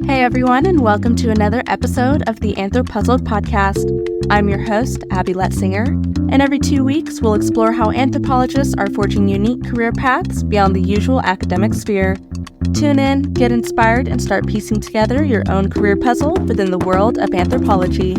Hey everyone, and welcome to another episode of the AnthroPuzzled podcast. I'm your host, Abby Letzinger, and every 2 weeks we'll explore how anthropologists are forging unique career paths beyond the usual academic sphere. Tune in, get inspired, and start piecing together your own career puzzle within the world of anthropology.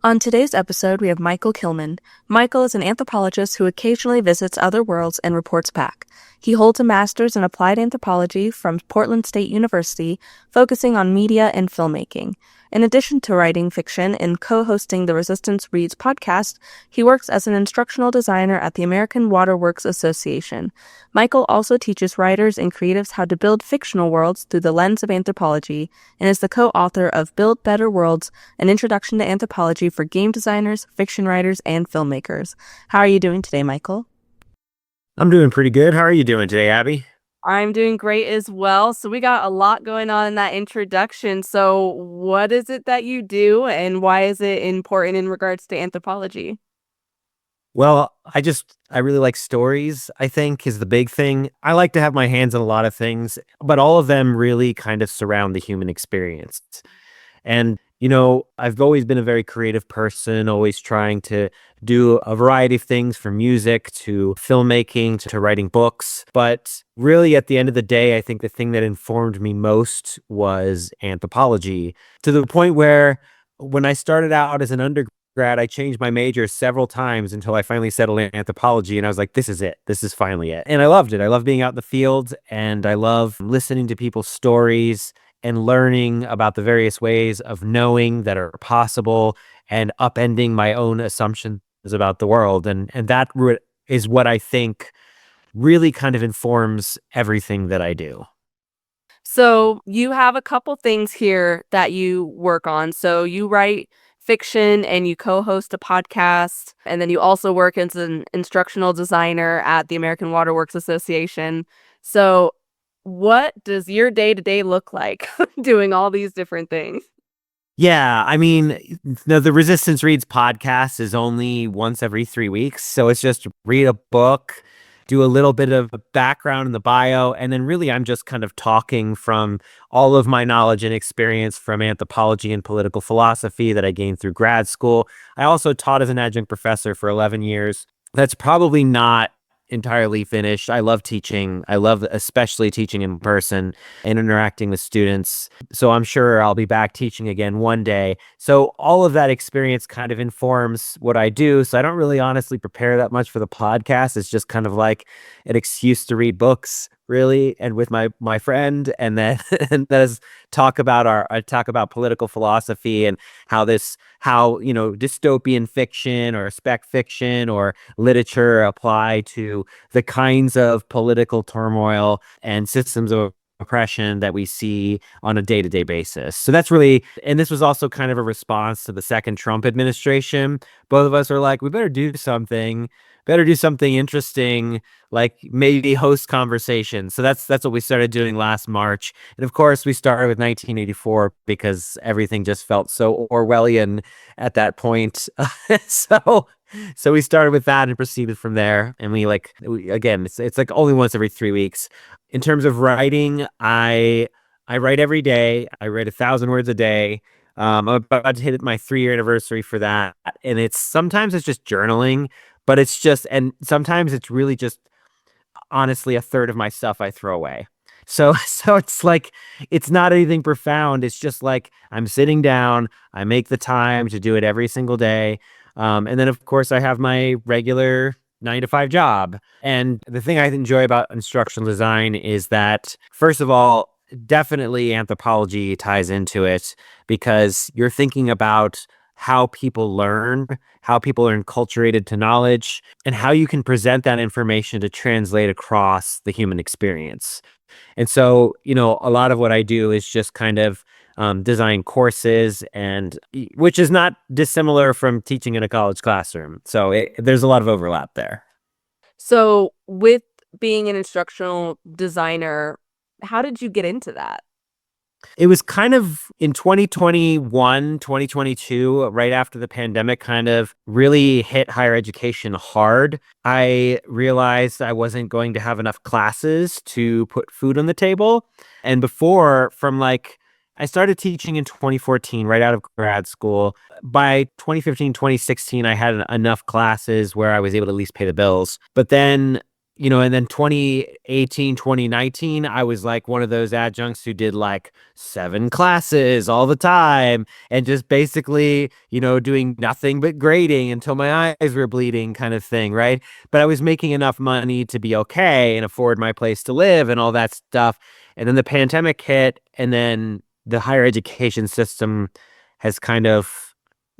On today's episode, we have Michael Kilman. Michael is an anthropologist who occasionally visits other worlds and reports back. He holds a master's in applied anthropology from Portland State University, focusing on media and filmmaking. In addition to writing fiction and co-hosting the Resistance Reads podcast, he works as an instructional designer at the American Waterworks Association. Michael also teaches writers and creatives how to build fictional worlds through the lens of anthropology, and is the co-author of Build Better Worlds, an introduction to anthropology for game designers, fiction writers, and filmmakers. How are you doing today, Michael? I'm doing pretty good. How are you doing today, Abby? I'm doing great as well. So we got a lot going on in that introduction. So what is it that you do, and why is it important in regards to anthropology? Well, I really like stories, I think, is the big thing. I like to have my hands on a lot of things, but all of them really kind of surround the human experience. And, I've always been a very creative person, always trying to do a variety of things from music to filmmaking to writing books. But really, at the end of the day, I think the thing that informed me most was anthropology, to the point where when I started out as an undergrad, I changed my major several times until I finally settled in anthropology. And I was like, this is it. This is finally it. And I loved it. I love being out in the field, and I love listening to people's stories and learning about the various ways of knowing that are possible and upending my own assumptions about the world. And that is what I think really kind of informs everything that I do. So you have a couple things here that you work on. So you write fiction and you co-host a podcast, and then you also work as an instructional designer at the American Waterworks Association. So what does your day-to-day look like doing all these different things? Yeah, I mean, the Resistance Reads podcast is only once every 3 weeks. So it's just read a book, do a little bit of background in the bio, and then really I'm just kind of talking from all of my knowledge and experience from anthropology and political philosophy that I gained through grad school. I also taught as an adjunct professor for 11 years. That's probably not entirely finished. I love teaching. I love especially teaching in person and interacting with students. So I'm sure I'll be back teaching again one day. So all of that experience kind of informs what I do. So I don't really honestly prepare that much for the podcast. It's just kind of like an excuse to read books, really, and with my friend, and then and that is talk about political philosophy and how dystopian fiction or spec fiction or literature apply to the kinds of political turmoil and systems of oppression that we see on a day-to-day basis. So that's really, and this was also kind of a response to the second Trump administration. Both of us are like, we better do something interesting, like maybe host conversations. So that's what we started doing last March. And of course, we started with 1984 because everything just felt so Orwellian at that point. So we started with that and proceeded from there. And again, it's like only once every 3 weeks. In terms of writing, I write every day. I write 1,000 words a day. I'm about to hit my 3-year anniversary for that. And sometimes it's just journaling, but and sometimes it's really just honestly a third of my stuff I throw away. So it's like, it's not anything profound. It's just like I'm sitting down, I make the time to do it every single day. And then of course I have my regular 9 to 5 job. And the thing I enjoy about instructional design is that, first of all, definitely anthropology ties into it, because you're thinking about how people learn, how people are enculturated to knowledge, and how you can present that information to translate across the human experience. And so, a lot of what I do is just kind of design courses, and which is not dissimilar from teaching in a college classroom. So there's a lot of overlap there. So with being an instructional designer, how did you get into that? It was kind of in 2021, 2022, right after the pandemic kind of really hit higher education hard. I realized I wasn't going to have enough classes to put food on the table. And before, I started teaching in 2014, right out of grad school. By 2015, 2016, I had enough classes where I was able to at least pay the bills. But then and then 2018, 2019, I was like one of those adjuncts who did like 7 classes all the time and just basically, doing nothing but grading until my eyes were bleeding kind of thing, right? But I was making enough money to be okay and afford my place to live and all that stuff. And then the pandemic hit, and then the higher education system has kind of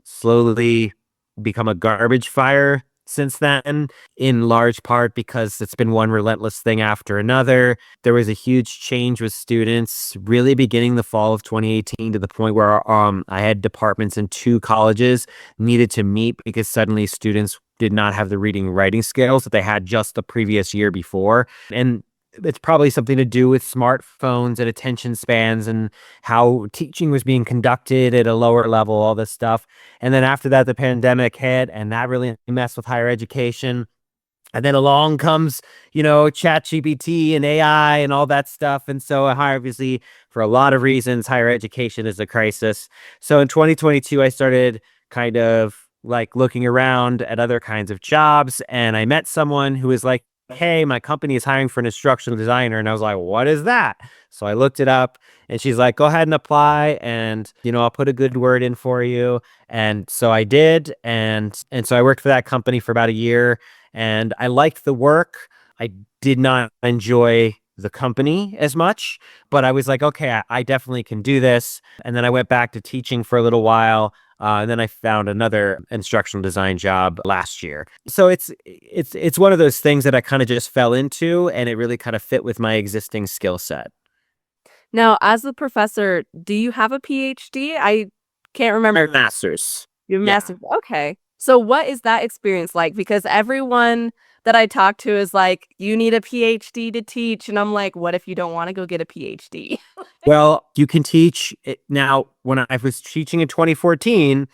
slowly become a garbage fire since then, in large part because it's been one relentless thing after another. There was a huge change with students really beginning the fall of 2018 to the point where I had departments in 2 colleges needed to meet because suddenly students did not have the reading and writing skills that they had just the previous year before. And it's probably something to do with smartphones and attention spans and how teaching was being conducted at a lower level, all this stuff. And then after that, the pandemic hit, and that really messed with higher education. And then along comes, ChatGPT and AI and all that stuff. And so obviously, for a lot of reasons, higher education is a crisis. So in 2022, I started kind of like looking around at other kinds of jobs, and I met someone who was like, "Hey, my company is hiring for an instructional designer." And I was like, "What is that?" So I looked it up, and she's like, "Go ahead and apply, and I'll put a good word in for you." And so I did, and so I worked for that company for about a year, and I liked the work. I did not enjoy the company as much, but I was like, okay, I definitely can do this. And then I went back to teaching for a little while. And then I found another instructional design job last year. So it's one of those things that I kind of just fell into, and it really kind of fit with my existing skill set. Now, as a professor, do you have a PhD? I can't remember. My master's. You have a Yeah. master's. Okay. So what is that experience like? Because everyone that I talk to is like, you need a PhD to teach. And I'm like, what if you don't want to go get a PhD? Well, you can teach it now. When I was teaching in 2014,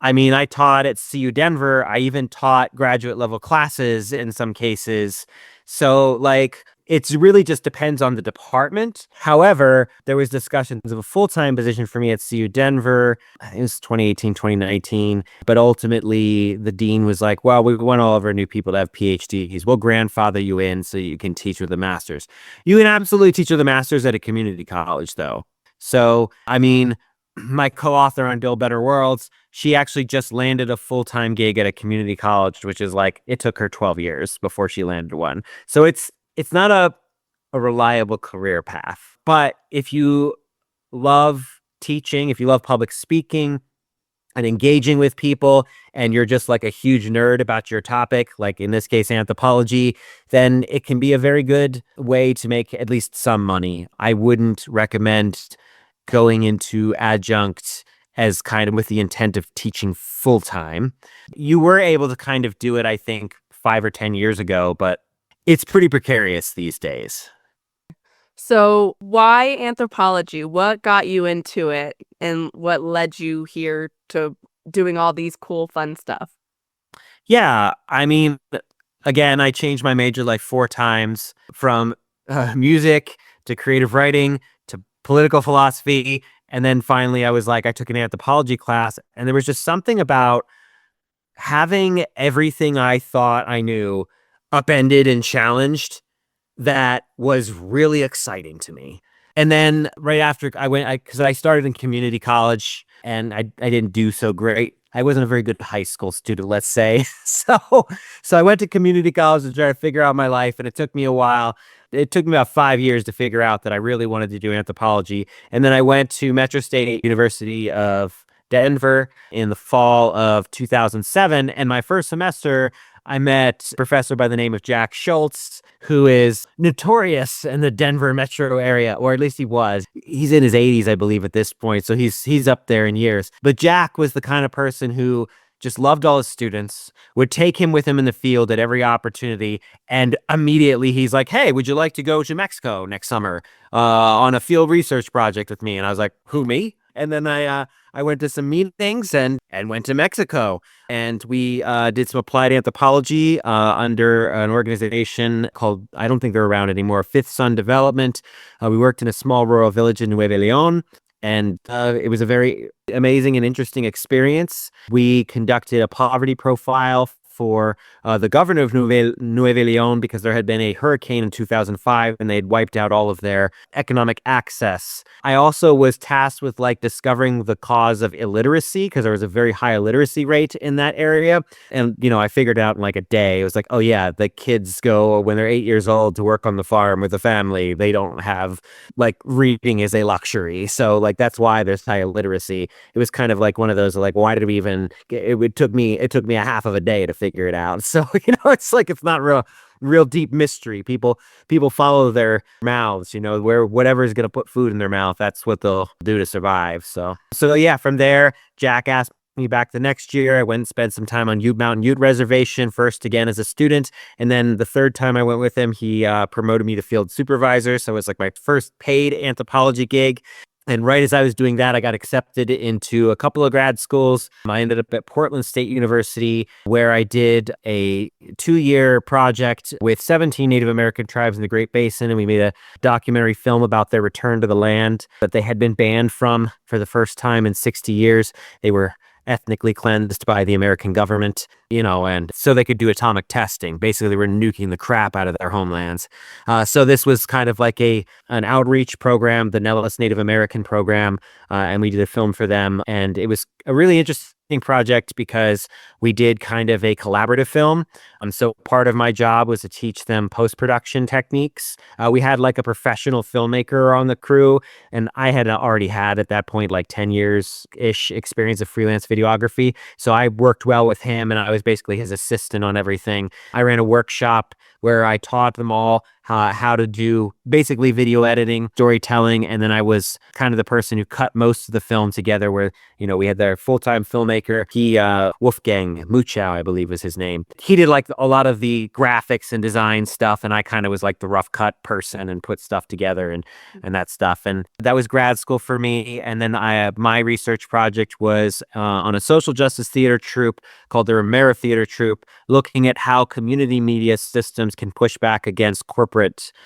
I mean, I taught at CU Denver. I even taught graduate level classes in some cases. So, like, it's really just depends on the department. However, there was discussions of a full-time position for me at CU Denver. I think it was 2018, 2019. But ultimately, the dean was like, well, we want all of our new people to have PhDs. We'll grandfather you in so you can teach with a master's. You can absolutely teach with a master's at a community college, though. So, I mean, my co-author on Build Better Worlds, she actually just landed a full-time gig at a community college, which is like, it took her 12 years before she landed one. So it's not a reliable career path. But if you love teaching, if you love public speaking and engaging with people, and you're just like a huge nerd about your topic, like in this case, anthropology, then it can be a very good way to make at least some money. I wouldn't recommend going into adjunct as kind of with the intent of teaching full time. You were able to kind of do it, I think, 5 or 10 years ago, but it's pretty precarious these days. So why anthropology? What got you into it and what led you here to doing all these cool, fun stuff? Yeah, I mean, again, I changed my major like 4 times from music to creative writing to political philosophy. And then finally, I was like, I took an anthropology class, and there was just something about having everything I thought I knew upended and challenged that was really exciting to me. And then right after because I started in community college, and I didn't do so great. I wasn't a very good high school student, let's say. So I went to community college to try to figure out my life, and it took me a while. It took me about 5 years to figure out that I really wanted to do anthropology. And then I went to Metro State University of Denver in the fall of 2007. And my first semester, I met a professor by the name of Jack Schultz, who is notorious in the Denver metro area, or at least he was. He's in his 80s, I believe, at this point, so he's up there in years. But Jack was the kind of person who just loved all his students, would take him with him in the field at every opportunity. And immediately he's like, hey, would you like to go to Mexico next summer on a field research project with me? And I was like, who, me? And then I went to some meetings and went to Mexico. And we did some applied anthropology under an organization called, I don't think they're around anymore, Fifth Sun Development. We worked in a small rural village in Nuevo León. And it was a very amazing and interesting experience. We conducted a poverty profile for the governor of Nuevo León because there had been a hurricane in 2005 and they had wiped out all of their economic access. I also was tasked with like discovering the cause of illiteracy because there was a very high illiteracy rate in that area. And, I figured out in like a day, it was like, oh yeah, the kids go when they're 8 years old to work on the farm with the family. They don't have like reading is a luxury. So like, that's why there's high illiteracy. It was kind of like one of those, like, why did we even, it took me a half of a day to figure it out. So, it's like, it's not real deep mystery. People follow their mouths, where whatever is going to put food in their mouth, that's what they'll do to survive. So yeah, from there, Jack asked me back the next year. I went and spent some time on Mountain Ute Reservation, first again as a student. And then the third time I went with him, he promoted me to field supervisor. So it was like my first paid anthropology gig. And right as I was doing that, I got accepted into a couple of grad schools. I ended up at Portland State University, where I did a 2-year project with 17 Native American tribes in the Great Basin. And we made a documentary film about their return to the land that they had been banned from for the first time in 60 years. They were ethnically cleansed by the American government, and so they could do atomic testing. Basically, they were nuking the crap out of their homelands. So this was kind of like an outreach program, the Nellis Native American program, and we did a film for them. And it was a really interesting project because we did kind of a collaborative film. So part of my job was to teach them post-production techniques. We had like a professional filmmaker on the crew, and I had already had at that point like 10 years-ish experience of freelance videography. So I worked well with him, and I was basically his assistant on everything. I ran a workshop where I taught them all how to do basically video editing, storytelling, and then I was kind of the person who cut most of the film together where, we had their full-time filmmaker. He, Wolfgang Muchow, I believe was his name. He did like a lot of the graphics and design stuff, and I kind of was like the rough cut person and put stuff together and that stuff. And that was grad school for me. And then my research project was on a social justice theater troupe called the Romero Theater Troupe, looking at how community media systems can push back against corporate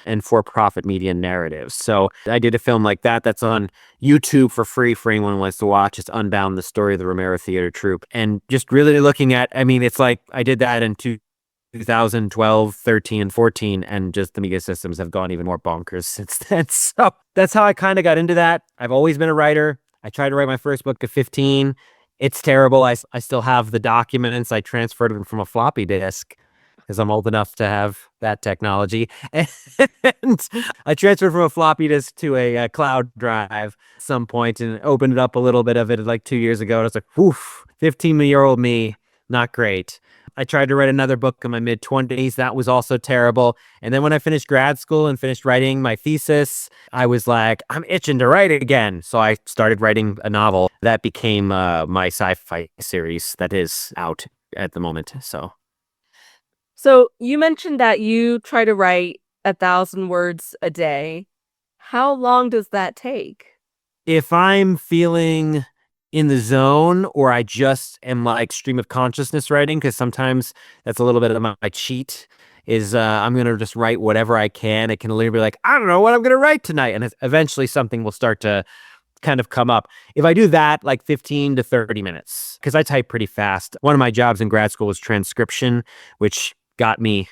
and for-profit media narratives. So I did a film like that that's on YouTube for free for anyone who wants to watch. It's Unbound, the story of the Romero Theater Troupe. And just really looking at, it's like I did that in 2012, 13, and 14, and just the media systems have gone even more bonkers since then. So that's how I kind of got into that. I've always been a writer. I tried to write my first book at 15. It's terrible. I still have the documents. I transferred them from a floppy disk because I'm old enough to have that technology. And I transferred from a floppy disk to a cloud drive at some point and opened it up a little bit of it like 2 years ago. And I was like, woof, 15-year-old me, not great. I tried to write another book in my mid-20s. That was also terrible. And then when I finished grad school and finished writing my thesis, I was like, I'm itching to write it again. So I started writing a novel. That became my sci-fi series that is out at the moment. So you mentioned that you try to write 1,000 words a day. How long does that take? If I'm feeling in the zone or I just am like stream of consciousness writing, because sometimes that's a little bit of my cheat, is I'm going to just write whatever I can. It can literally be like, I don't know what I'm going to write tonight. And eventually something will start to kind of come up. If I do that, like 15 to 30 minutes, because I type pretty fast. One of my jobs in grad school was transcription, which got me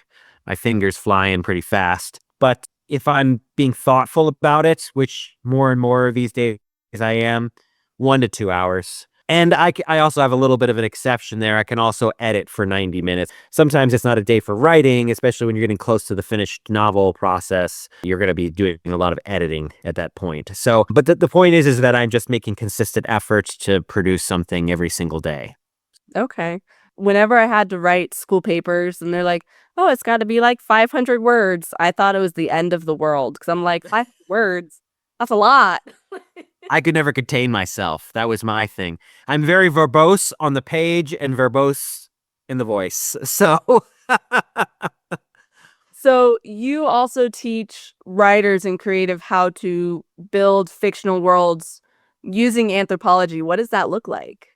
my fingers flying pretty fast. But if I'm being thoughtful about it, which more and more these days I am, 1 to 2 hours. And I also have a little bit of an exception there. I can also edit for 90 minutes. Sometimes it's not a day for writing, especially when you're getting close to the finished novel process. You're going to be doing a lot of editing at that point. So, but the point is that I'm just making consistent efforts to produce something every single day. Okay. Whenever I had to write school papers and they're like, oh, it's got to be like 500 words, I thought it was the end of the world because I'm like, 500 words? That's a lot. I could never contain myself. That was my thing. I'm very verbose on the page and verbose in the voice. So So you also teach writers and creative how to build fictional worlds using anthropology. What does that look like?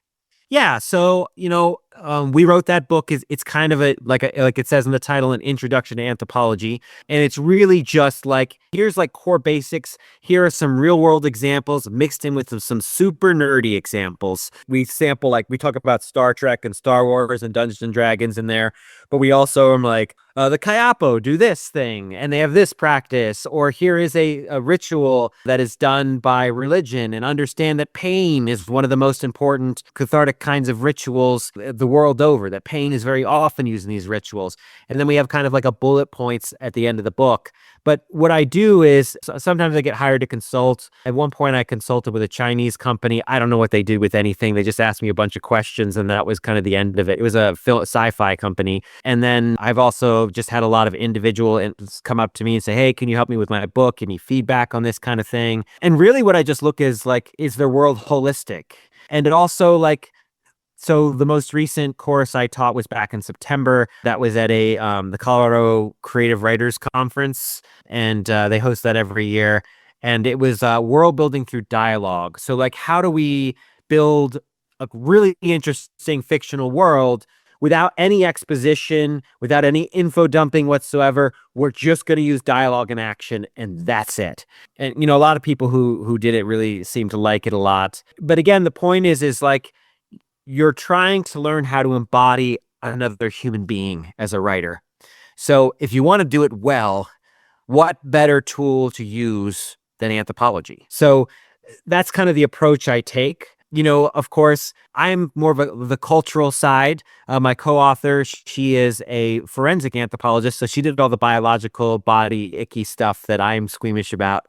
yeah, so we wrote that book. It's kind of like it says in the title, an introduction to anthropology, and it's really just like here's like core basics. Here are some real world examples mixed in with some super nerdy examples. We sample like we talk about Star Trek and Star Wars and Dungeons and Dragons in there, but we also are like the Kayapo do this thing and they have this practice, or here is a ritual that is done by religion, and understand that pain is one of the most important cathartic kinds of rituals the world over, that pain is very often used in these rituals. And then we have kind of like a bullet points at the end of the book. But what I do is sometimes I get hired to consult. At one point, I consulted with a Chinese company. I don't know what they did with anything. They just asked me a bunch of questions, and that was kind of the end of it. It was a sci-fi company. And then I've also just had a lot of individual come up to me and say, hey, can you help me with my book? Give me feedback on this kind of thing. And really what I just look is like, is their world holistic? And it also like, so the most recent course I taught was back in September. That was at the Colorado Creative Writers Conference, and they host that every year. And it was world building through dialogue. So like, how do we build a really interesting fictional world without any exposition, without any info dumping whatsoever? We're just going to use dialogue and action, and that's it. And a lot of people who did it really seemed to like it a lot. But again, the point is like, you're trying to learn how to embody another human being as a writer. So if you want to do it well, what better tool to use than anthropology? So that's kind of the approach I take. Of course, I'm more of the cultural side. My co-author, she is a forensic anthropologist, so she did all the biological body icky stuff that I'm squeamish about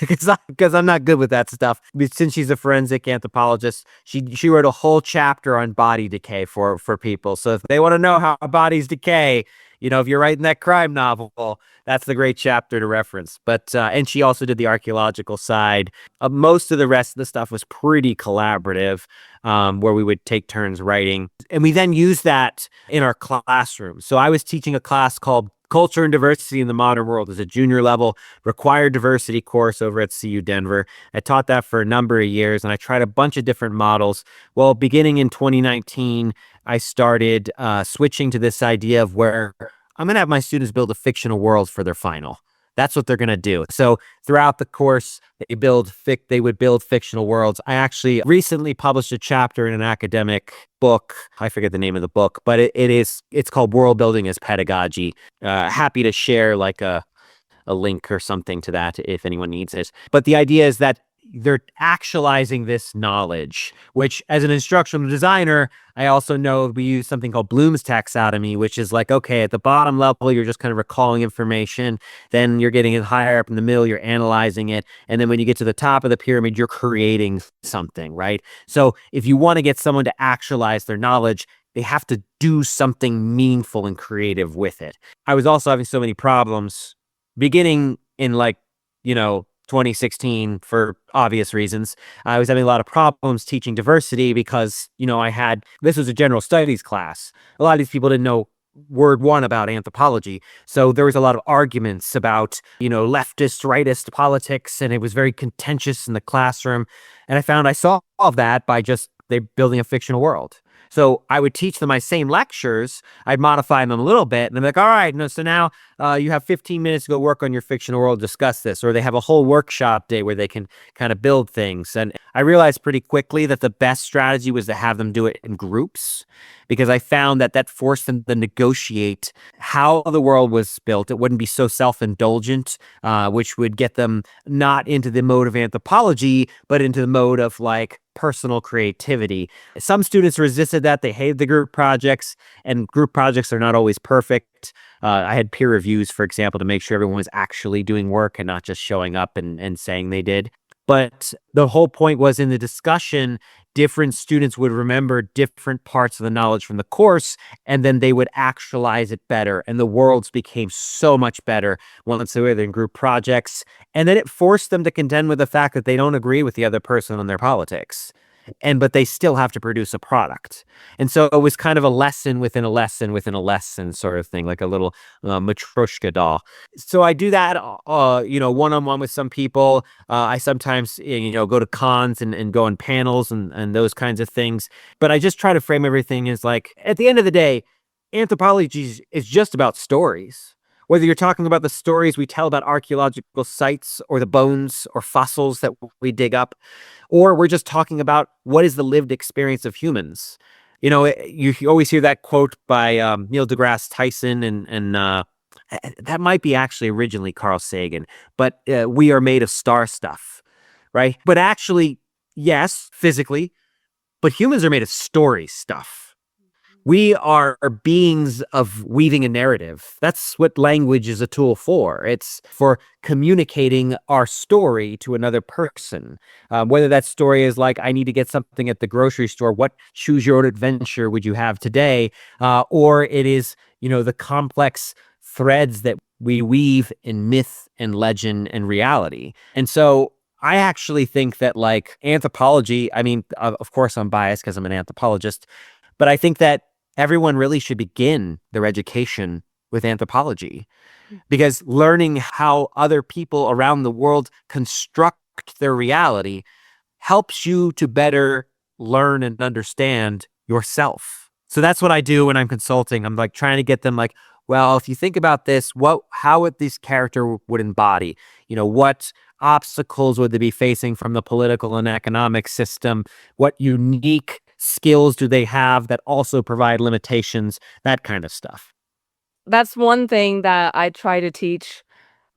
because I'm not good with that stuff. But since she's a forensic anthropologist, she wrote a whole chapter on body decay for people. So if they want to know how bodies decay, if you're writing that crime novel, that's the great chapter to reference. But and she also did the archaeological side. Most of the rest of the stuff was pretty collaborative, where we would take turns writing. And we then used that in our classroom. So I was teaching a class called Culture and Diversity in the Modern World as a junior level required diversity course over at CU Denver. I taught that for a number of years, and I tried a bunch of different models. Well, beginning in 2019, I started switching to this idea of where I'm going to have my students build a fictional world for their final. That's what they're going to do. So throughout the course, they would build fictional worlds. I actually recently published a chapter in an academic book. I forget the name of the book, but it's called World Building as Pedagogy. Happy to share like a link or something to that if anyone needs it. But the idea is that they're actualizing this knowledge, which as an instructional designer, I also know we use something called Bloom's taxonomy, which is like, okay, at the bottom level, you're just kind of recalling information. Then you're getting it higher up in the middle, you're analyzing it. And then when you get to the top of the pyramid, you're creating something, right? So if you want to get someone to actualize their knowledge, they have to do something meaningful and creative with it. I was also having so many problems beginning in 2016 for obvious reasons. I was having a lot of problems teaching diversity because, this was a general studies class. A lot of these people didn't know word one about anthropology. So there was a lot of arguments about, leftist, rightist politics, and it was very contentious in the classroom. And I found I solved that by just they building a fictional world. So I would teach them my same lectures. I'd modify them a little bit. And I'm like, all right, no, so now you have 15 minutes to go work on your fictional world, discuss this. Or they have a whole workshop day where they can kind of build things. And I realized pretty quickly that the best strategy was to have them do it in groups, because I found that forced them to negotiate how the world was built. It wouldn't be so self-indulgent, which would get them not into the mode of anthropology, but into the mode of like personal creativity. Some students resisted that. They hated the group projects, and group projects are not always perfect. I had peer reviews, for example, to make sure everyone was actually doing work and not just showing up and saying they did. But the whole point was in the discussion different students would remember different parts of the knowledge from the course, and then they would actualize it better. And the worlds became so much better once they were in group projects. And then it forced them to contend with the fact that they don't agree with the other person on their politics. But they still have to produce a product. And so it was kind of a lesson within a lesson within a lesson sort of thing, like a little Matryoshka doll. So I do that, one-on-one with some people. I sometimes, go to cons and go on panels and those kinds of things. But I just try to frame everything as like, at the end of the day, anthropology is just about stories. Whether you're talking about the stories we tell about archaeological sites or the bones or fossils that we dig up, or we're just talking about what is the lived experience of humans. You always hear that quote by Neil deGrasse Tyson, and that might be actually originally Carl Sagan, but we are made of star stuff, right? But actually, yes, physically, but humans are made of story stuff. We are beings of weaving a narrative. That's what language is a tool for. It's for communicating our story to another person. Whether that story is like, I need to get something at the grocery store, what choose your own adventure would you have today? Or it is, the complex threads that we weave in myth and legend and reality. And so I actually think that like anthropology, I mean, of course I'm biased because I'm an anthropologist, but I think that everyone really should begin their education with anthropology, because learning how other people around the world construct their reality helps you to better learn and understand yourself. So that's what I do when I'm consulting. I'm like trying to get them like, well, if you think about this, how would this character would embody? What obstacles would they be facing from the political and economic system? What unique skills do they have that also provide limitations? That kind of stuff. That's one thing that I try to teach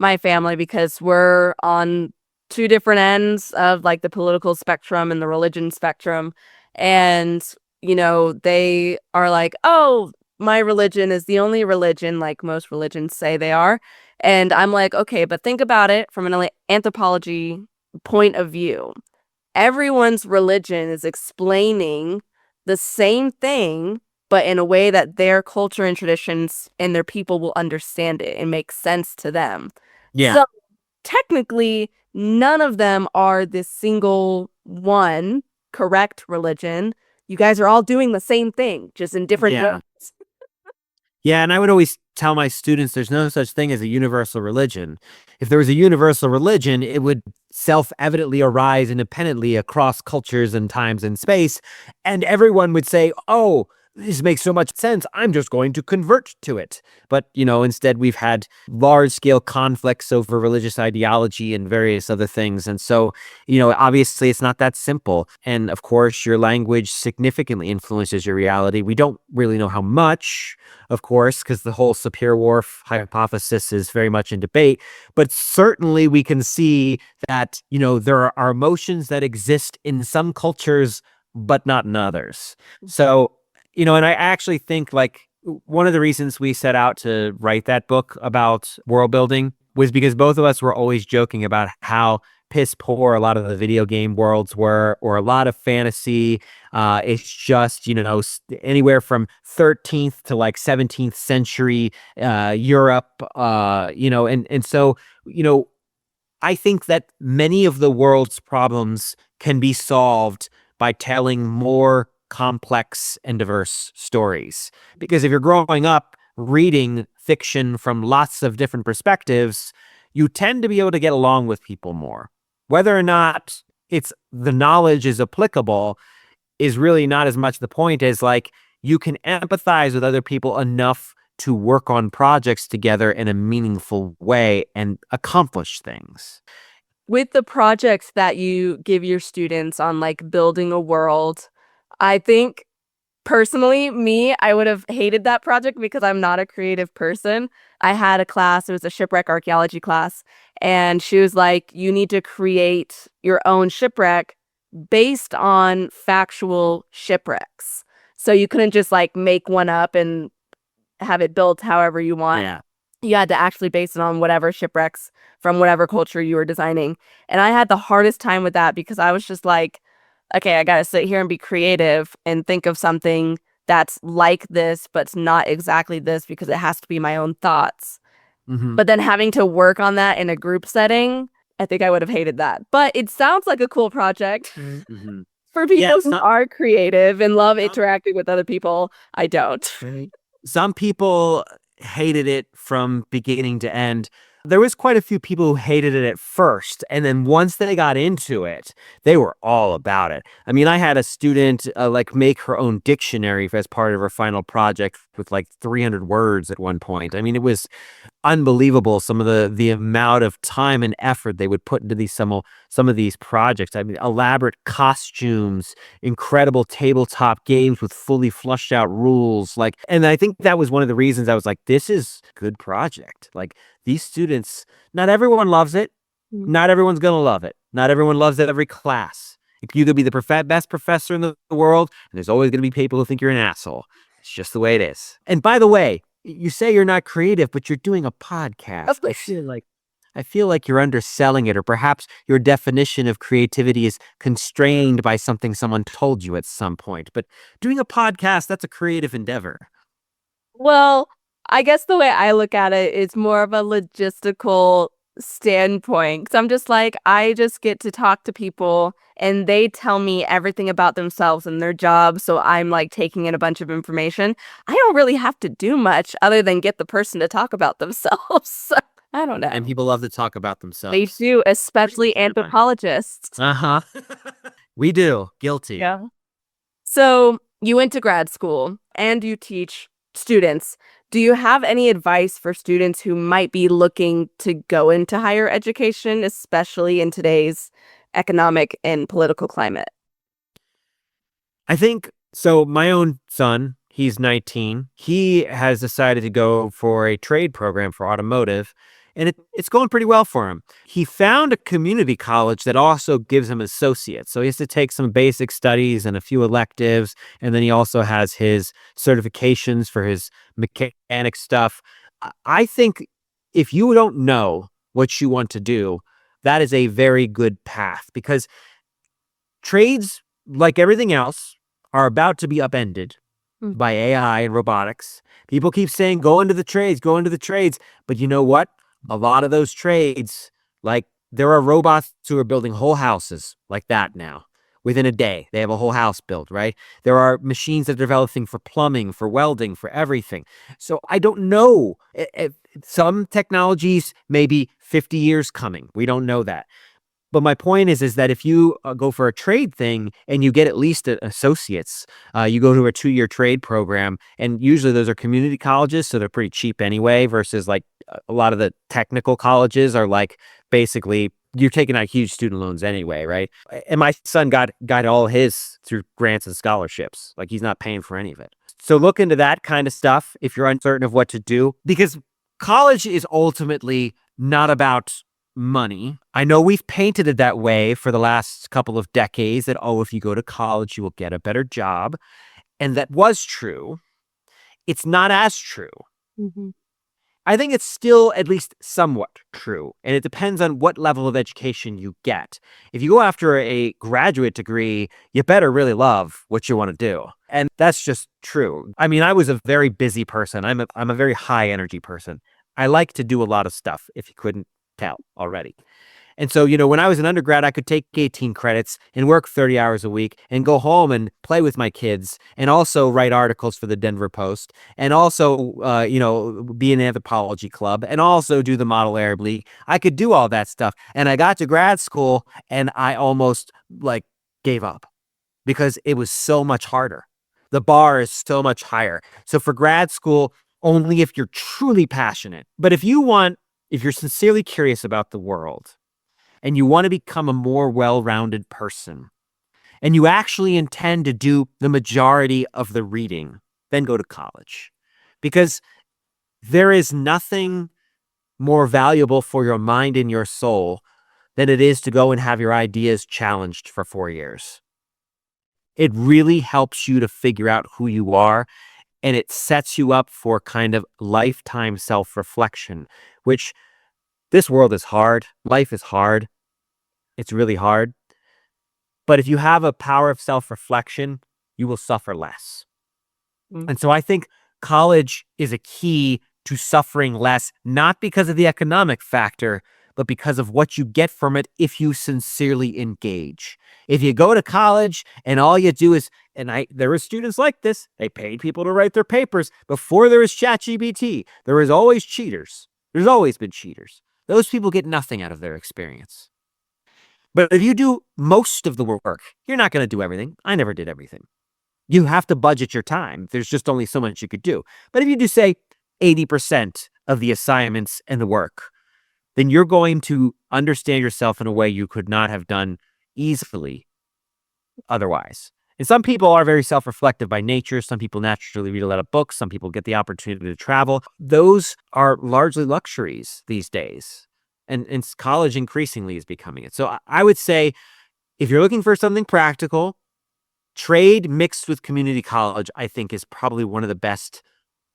my family, because we're on two different ends of like the political spectrum and the religion spectrum. And, they are like, oh, my religion is the only religion, like most religions say they are. And I'm like, okay, but think about it from an anthropology point of view. Everyone's religion is explaining the same thing, but in a way that their culture and traditions and their people will understand it and make sense to them. Yeah. So technically, none of them are this single one correct religion. You guys are all doing the same thing, just in different ways. Yeah, and I would always tell my students there's no such thing as a universal religion. If there was a universal religion, it would self-evidently arise independently across cultures and times and space, and everyone would say, oh, this makes so much sense, I'm just going to convert to it. But, instead we've had large-scale conflicts over religious ideology and various other things. And so, obviously it's not that simple. And of course, your language significantly influences your reality. We don't really know how much, of course, because the whole Sapir-Whorf hypothesis is very much in debate. But certainly we can see that, there are emotions that exist in some cultures, but not in others. So, and I actually think like one of the reasons we set out to write that book about world building was because both of us were always joking about how piss poor a lot of the video game worlds were, or a lot of fantasy. It's just, anywhere from 13th to like 17th century Europe, and so, I think that many of the world's problems can be solved by telling more complex and diverse stories. Because if you're growing up reading fiction from lots of different perspectives, you tend to be able to get along with people more. Whether or not the knowledge is applicable is really not as much the point as like you can empathize with other people enough to work on projects together in a meaningful way and accomplish things. With the projects that you give your students on like building a world, I think personally, I would have hated that project because I'm not a creative person. I had a class, it was a shipwreck archaeology class, and she was like, you need to create your own shipwreck based on factual shipwrecks. So you couldn't just like make one up and have it built however you want. Yeah. You had to actually base it on whatever shipwrecks from whatever culture you were designing. And I had the hardest time with that because I was just like, okay, I gotta sit here and be creative and think of something that's like this, but it's not exactly this because it has to be my own thoughts. But then having to work on that in a group setting, I think I would have hated that. But it sounds like a cool project for people who are creative and love interacting with other people. I don't. Some people hated it from beginning to end. There was quite a few people who hated it at first, and then once they got into it, they were all about it. I mean, I had a student like make her own dictionary as part of her final project with like 300 words at one point. I mean, it was unbelievable, some of the amount of time and effort they would put into some of these projects. I mean, elaborate costumes, incredible tabletop games with fully flushed out rules. Like, and I think that was one of the reasons I was like, this is a good project. Like, these students, not everyone loves it. Not everyone's gonna love it. Not everyone loves it every class. You could either be the best professor in the world, and there's always gonna be people who think you're an asshole. It's just the way it is. And by the way, you say you're not creative, but you're doing a podcast. I feel like you're underselling it, or perhaps your definition of creativity is constrained by something someone told you at some point. But doing a podcast, that's a creative endeavor. Well, I guess the way I look at it is more of a logistical standpoint. 'Cause I'm just like, I just get to talk to people and they tell me everything about themselves and their job. So I'm like taking in a bunch of information. I don't really have to do much other than get the person to talk about themselves. So, I don't know. And people love to talk about themselves. They do, especially anthropologists. Uh-huh. We do. Guilty. Yeah. So you went to grad school and you teach students. Do you have any advice for students who might be looking to go into higher education, especially in today's economic and political climate? I think so. My own son, he's 19. He has decided to go for a trade program for automotive, and it's going pretty well for him. He found a community college that also gives him associates. So he has to take some basic studies and a few electives, and then he also has his certifications for his mechanic stuff. I think if you don't know what you want to do, that is a very good path, because trades, like everything else, are about to be upended by AI and robotics. People keep saying, go into the trades, go into the trades. But you know what? A lot of those trades, like, there are robots who are building whole houses like that now. Within a day, they have a whole house built, right? There are machines that are developing for plumbing, for welding, for everything. So I don't know. Some technologies may be 50 years coming. We don't know that. But my point is that if you go for a trade thing and you get at least associates, you go to a 2-year trade program, and usually those are community colleges, so they're pretty cheap anyway, versus like a lot of the technical colleges are like basically you're taking out huge student loans anyway, right? And my son got all his through grants and scholarships. Like, he's not paying for any of it. So look into that kind of stuff if you're uncertain of what to do, because college is ultimately not about money. I know we've painted it that way for the last couple of decades, that, oh, if you go to college, you will get a better job. And that was true. It's not as true. I think it's still at least somewhat true. And it depends on what level of education you get. If you go after a graduate degree, you better really love what you want to do. And that's just true. I mean, I was a very busy person. I'm a very high energy person. I like to do a lot of stuff, if you couldn't tell already. And so, when I was an undergrad, I could take 18 credits and work 30 hours a week and go home and play with my kids, and also write articles for the Denver Post, and also, be in Anthropology Club, and also do the Model Arab League. I could do all that stuff. And I got to grad school and I almost like gave up, because it was so much harder. The bar is so much higher. So for grad school, only if you're truly passionate. But if you're sincerely curious about the world, and you want to become a more well-rounded person, and you actually intend to do the majority of the reading, then go to college. Because there is nothing more valuable for your mind and your soul than it is to go and have your ideas challenged for 4 years. It really helps you to figure out who you are, and it sets you up for kind of lifetime self-reflection, which, this world is hard. Life is hard. It's really hard. But if you have a power of self-reflection, you will suffer less. Mm. And so I think college is a key to suffering less, not because of the economic factor, but because of what you get from it if you sincerely engage. If you go to college and all you do is, there were students like this, they paid people to write their papers. Before there was ChatGPT, there was always cheaters. There's always been cheaters. Those people get nothing out of their experience. But if you do most of the work, you're not going to do everything. I never did everything. You have to budget your time. There's just only so much you could do. But if you do, say, 80% of the assignments and the work, then you're going to understand yourself in a way you could not have done easily otherwise. And some people are very self-reflective by nature. Some people naturally read a lot of books. Some people get the opportunity to travel. Those are largely luxuries these days. And college increasingly is becoming it. So I would say if you're looking for something practical, trade mixed with community college, I think, is probably one of the best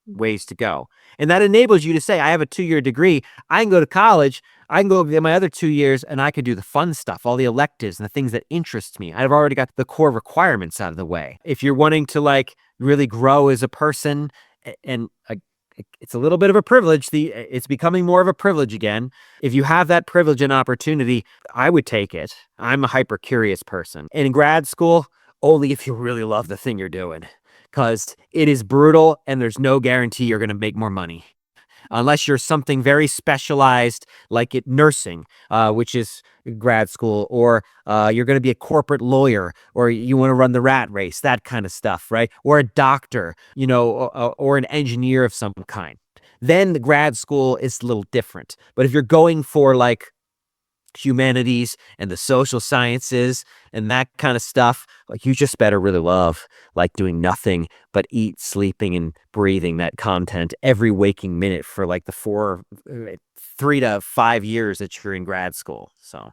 ways to go. And that enables you to say, I have a 2-year degree. I can go to college. I can go over my other 2 years and I could do the fun stuff, all the electives and the things that interest me. I've already got the core requirements out of the way. If you're wanting to like really grow as a person, and it's a little bit of a privilege. It's becoming more of a privilege again. If you have that privilege and opportunity, I would take it. I'm a hyper curious person. And in grad school, only if you really love the thing you're doing, because it is brutal and there's no guarantee you're going to make more money. Unless you're something very specialized like nursing, which is grad school, or you're going to be a corporate lawyer, or you want to run the rat race, that kind of stuff, right? Or a doctor, or an engineer of some kind. Then the grad school is a little different. But if you're going for like humanities and the social sciences and that kind of stuff, like you just better really love like doing nothing but eat, sleeping, and breathing that content every waking minute for like the 3 to 5 years that you're in grad school. So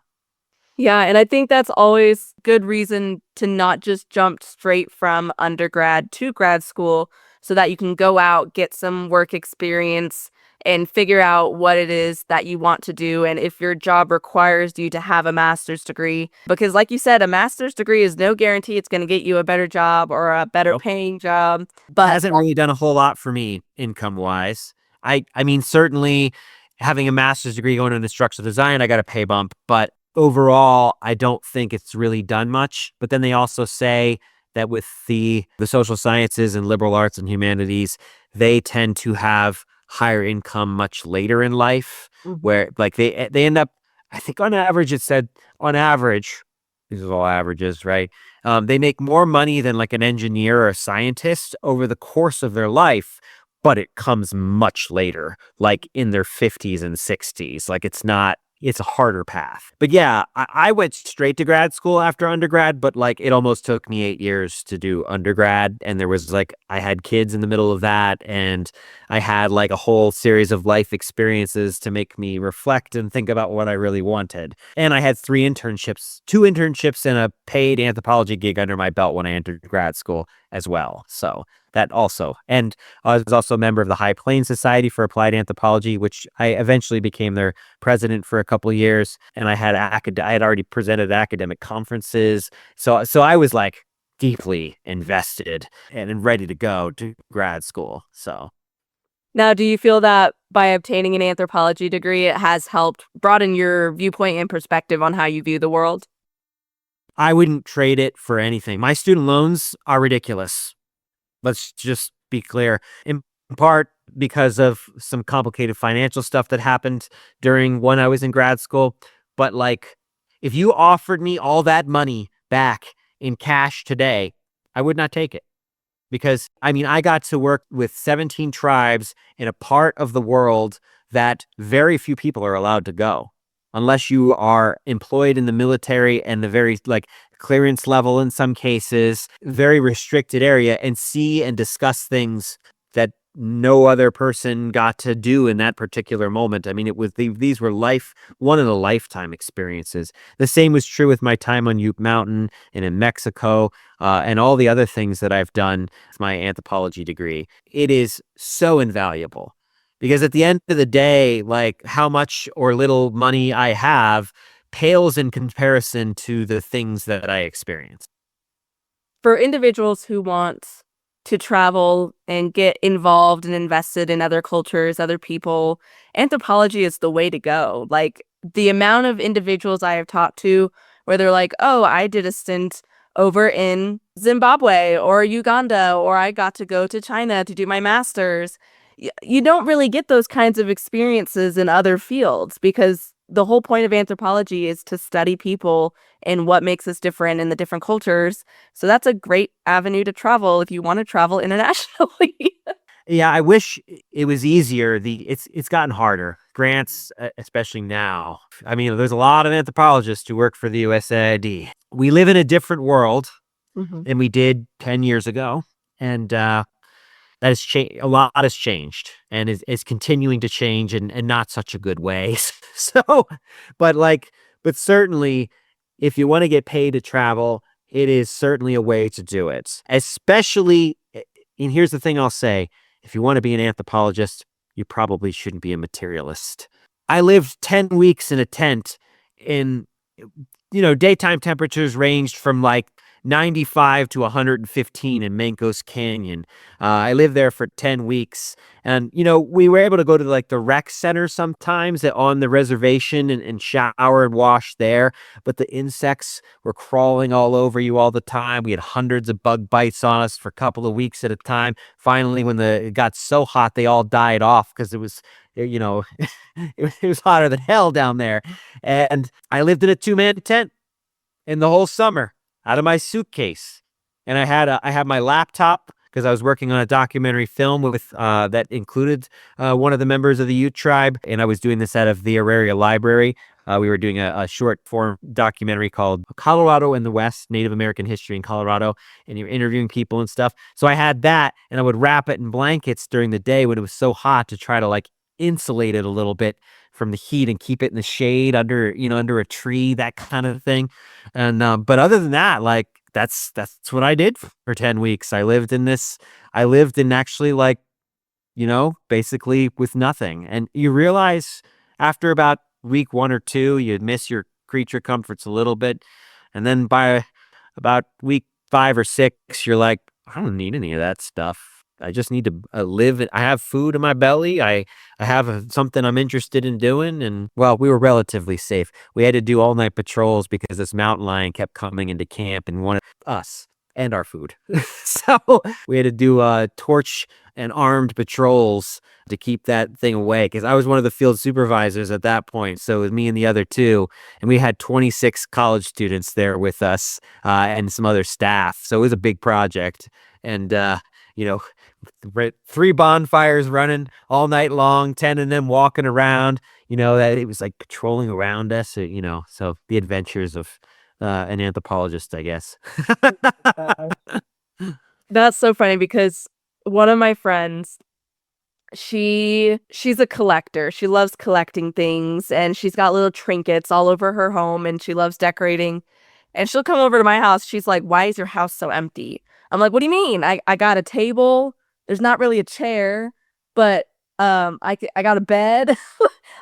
Yeah, and I think that's always good reason to not just jump straight from undergrad to grad school so that you can go out, get some work experience, and figure out what it is that you want to do and if your job requires you to have a master's degree. Because like you said, a master's degree is no guarantee it's going to get you a better job or a better nope. paying job. But Hasn't really done a whole lot for me income wise. I mean, certainly having a master's degree going into instructional design, I got a pay bump, but overall, I don't think it's really done much. But then they also say that with the social sciences and liberal arts and humanities, they tend to have higher income much later in life, where like they end up, I think on average, it said on average, these are all averages, right? They make more money than like an engineer or a scientist over the course of their life, but it comes much later, like in their 50s and 60s. Like it's a harder path. But yeah, I went straight to grad school after undergrad, but like it almost took me 8 years to do undergrad. And there was like, I had kids in the middle of that. And I had like a whole series of life experiences to make me reflect and think about what I really wanted. And I had 2 internships and a paid anthropology gig under my belt when I entered grad school as well. So that also. And I was also a member of the High Plains Society for Applied Anthropology, which I eventually became their president for a couple of years. And I had already presented at academic conferences. So I was like deeply invested and ready to go to grad school. So now, do you feel that by obtaining an anthropology degree, it has helped broaden your viewpoint and perspective on how you view the world? I wouldn't trade it for anything. My student loans are ridiculous. Let's just be clear. In part because of some complicated financial stuff that happened during when I was in grad school. But like, if you offered me all that money back in cash today, I would not take it. Because I mean, I got to work with 17 tribes in a part of the world that very few people are allowed to go unless you are employed in the military and the very like clearance level in some cases, very restricted area, and see and discuss things that no other person got to do in that particular moment. I mean, these were one of the lifetime experiences. The same was true with my time on Ute Mountain and in Mexico, and all the other things that I've done with my anthropology degree. It is so invaluable because at the end of the day, like how much or little money I have pales in comparison to the things that I experienced. For individuals who want to travel and get involved and invested in other cultures, other people, anthropology is the way to go. Like the amount of individuals I have talked to where they're like, oh, I did a stint over in Zimbabwe or Uganda, or I got to go to China to do my master's. You don't really get those kinds of experiences in other fields because the whole point of anthropology is to study people and what makes us different in the different cultures. So that's a great avenue to travel if you want to travel internationally. Yeah, I wish it was easier. It's gotten harder. Grants, especially now. I mean, there's a lot of anthropologists who work for the USAID. We live in a different world Mhm. than we did 10 years ago, and that has changed. A lot has changed, and is continuing to change, and not such a good way. So, but like, but certainly, if you want to get paid to travel, it is certainly a way to do it. Especially, and here's the thing I'll say: if you want to be an anthropologist, you probably shouldn't be a materialist. I lived 10 weeks in a tent in, daytime temperatures ranged from like 95 to 115 in Mancos Canyon. I lived there for 10 weeks. And, we were able to go to like the rec center sometimes on the reservation and shower and wash there. But the insects were crawling all over you all the time. We had hundreds of bug bites on us for a couple of weeks at a time. Finally, when it got so hot, they all died off because it was, it was hotter than hell down there. And I lived in a 2-man tent in the whole summer out of my suitcase. And I had my laptop because I was working on a documentary film with that included one of the members of the Ute tribe, and I was doing this out of the Auraria Library. We were doing a short form documentary called Colorado in the West, Native American History in Colorado, and you're interviewing people and stuff. So I had that, and I would wrap it in blankets during the day when it was so hot to try to like insulate it a little bit from the heat and keep it in the shade under a tree, that kind of thing. And but other than that, like that's what I did for 10 weeks. I lived in actually like, basically with nothing. And you realize after about week 1 or 2, you miss your creature comforts a little bit. And then by about week 5 or 6, you're like, I don't need any of that stuff. I just need to live. I have food in my belly. I have something I'm interested in doing. And well, we were relatively safe. We had to do all night patrols because this mountain lion kept coming into camp and wanted us and our food. So we had to do torch and armed patrols to keep that thing away because I was one of the field supervisors at that point. So it was me and the other two, and we had 26 college students there with us and some other staff. So it was a big project. And, 3 bonfires running all night long, 10 of them walking around, that it was like patrolling around us, so the adventures of an anthropologist, I guess. That's so funny because one of my friends, she's a collector. She loves collecting things and she's got little trinkets all over her home and she loves decorating. And she'll come over to my house. She's like, "Why is your house so empty?" I'm like, "What do you mean? I got a table. There's not really a chair, but I got a bed."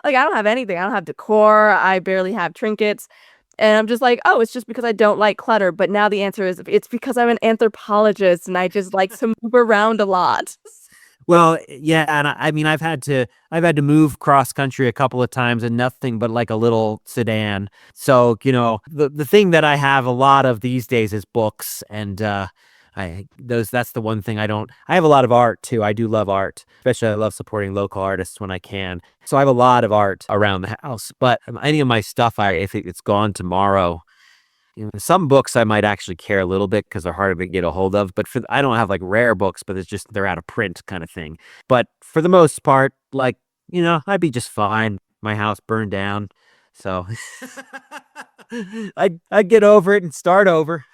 Like I don't have anything. I don't have decor. I barely have trinkets. And I'm just like, "Oh, it's just because I don't like clutter." But now the answer is it's because I'm an anthropologist and I just like to move around a lot. Well, yeah, and I mean, I've had to move cross country a couple of times and nothing but like a little sedan. So, the thing that I have a lot of these days is books, and that's the one thing I don't. I have a lot of art too. I do love art, especially I love supporting local artists when I can. So I have a lot of art around the house, but any of my stuff, if it's gone tomorrow. Some books I might actually care a little bit because they're harder to get a hold of, but I don't have like rare books, but it's just they're out of print kind of thing. But for the most part, like, I'd be just fine. My house burned down. So I'd get over it and start over.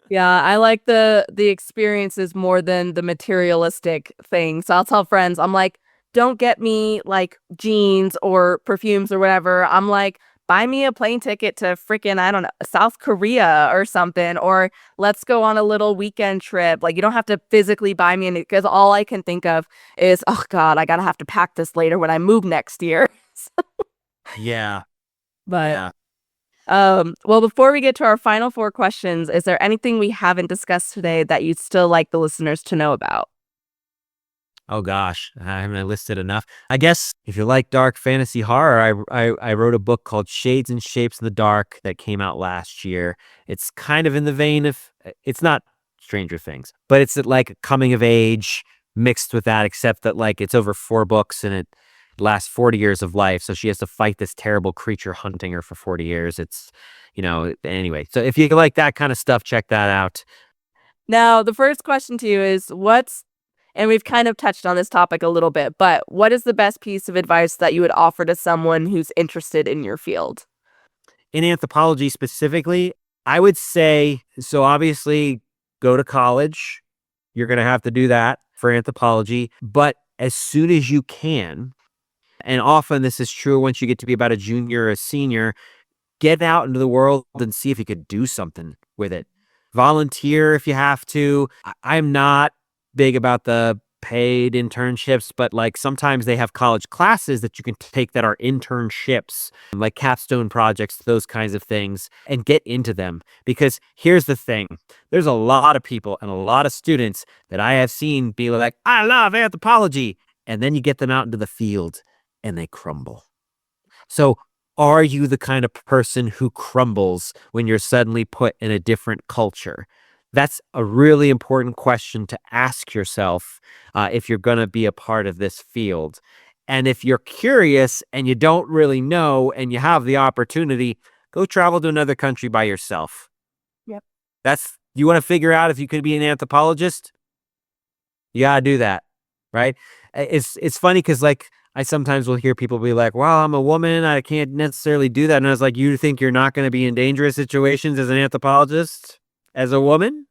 Yeah, I like the experiences more than the materialistic things. So I'll tell friends, I'm like, don't get me like jeans or perfumes or whatever. I'm like, buy me a plane ticket to freaking, I don't know, South Korea or something, or let's go on a little weekend trip. Like you don't have to physically buy me anything because all I can think of is, oh God, I gotta have to pack this later when I move next year. Yeah. But Yeah. well, before we get to our final four questions, is there anything we haven't discussed today that you'd still like the listeners to know about? Oh gosh, I haven't listed enough. I guess if you like dark fantasy horror, I wrote a book called Shades and Shapes in the Dark that came out last year. It's kind of in the vein of it's not Stranger Things, but it's like a coming of age mixed with that, except that like it's over 4 books and it lasts 40 years of life. So she has to fight this terrible creature hunting her for 40 years. It's anyway. So if you like that kind of stuff, check that out. Now, the first question to you is and we've kind of touched on this topic a little bit, but what is the best piece of advice that you would offer to someone who's interested in your field? In anthropology specifically, I would say, so obviously go to college. You're going to have to do that for anthropology, but as soon as you can, and often this is true once you get to be about a junior or a senior, get out into the world and see if you could do something with it. Volunteer if you have to. I'm not big about the paid internships, but like sometimes they have college classes that you can take that are internships, like capstone projects, those kinds of things, and get into them. Because here's the thing, there's a lot of people and a lot of students that I have seen be like, I love anthropology. And then you get them out into the field and they crumble. So are you the kind of person who crumbles when you're suddenly put in a different culture? That's a really important question to ask yourself if you're going to be a part of this field. And if you're curious and you don't really know and you have the opportunity, go travel to another country by yourself. Yep. You want to figure out if you could be an anthropologist? You gotta do that, right? It's funny because like I sometimes will hear people be like, "Well, I'm a woman, I can't necessarily do that." And I was like, "You think you're not going to be in dangerous situations as an anthropologist as a woman?